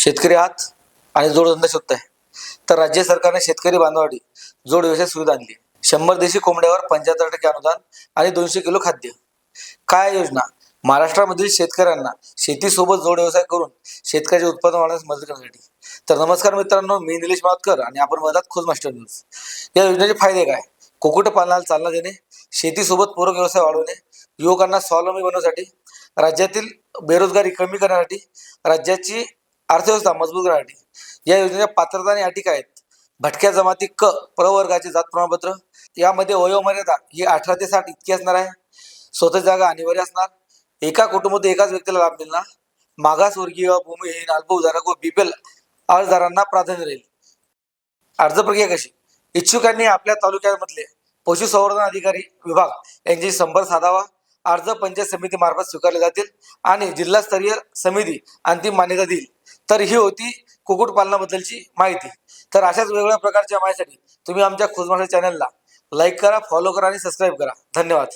शेतकरी आहात आणि जोडधंदा शोधताय तर राज्य सरकारने शेतकरी बांधवासाठी जोड व्यवसाय सुविधा आणली. 100 देशी कोंबड्यावर 75% अनुदान आणि 200 किलो खाद्य. काय योजना? महाराष्ट्रामधील शेतकऱ्यांना शेतीसोबत जोड व्यवसाय करून शेतकऱ्याचे उत्पन्न वाढवण्यास मदत करण्यासाठी. तर नमस्कार मित्रांनो, मी निलेश मातकर आणि आपण बघतात खोज मास्टर न्यूज. या योजनेचे फायदे काय? कुक्कुटपालनाला चालना देणे, शेतीसोबत पूरक व्यवसाय वाढवणे, युवकांना स्वावलंबी बनवण्यासाठी, राज्यातील बेरोजगारी कमी करण्यासाठी, राज्याची अर्थव्यवस्था मजबूत करण्यासाठी. या योजनेच्या पात्रता आणि अटी काय आहेत? भटक्या जमाती क प्रवर्गाचे जात प्रमाणपत्र. यामध्ये वयोमर्यादा ही 18 ते 60 इतकी असणार आहे. स्वतः जागा अनिवार्य असणार. एका कुटुंबात एकाच व्यक्तीला लाभ मिळणार. मागासवर्गीय, भूमिहीन, अल्पभूधारक व बीपीएल अर्जदारांना प्राधान्य राहील. अर्ज प्रक्रिया कशी? इच्छुकांनी आपल्या तालुक्यामधले पशुसंवर्धन अधिकारी विभाग यांची संपर्क साधावा. अर्ज पंचायत समिती मार्फत स्वीकारले जातील आणि जिल्हास्तरीय समिती अंतिम मान्यता देईल. तर ही होती कुक्कुटपालनाबद्दलची माहिती. तर अशाच वेगवेगळ्या प्रकारच्या माहितीसाठी तुम्ही आमच्या खोजमास्टर चॅनलला लाईक करा, फॉलो करा आणि सबस्क्राईब करा. धन्यवाद.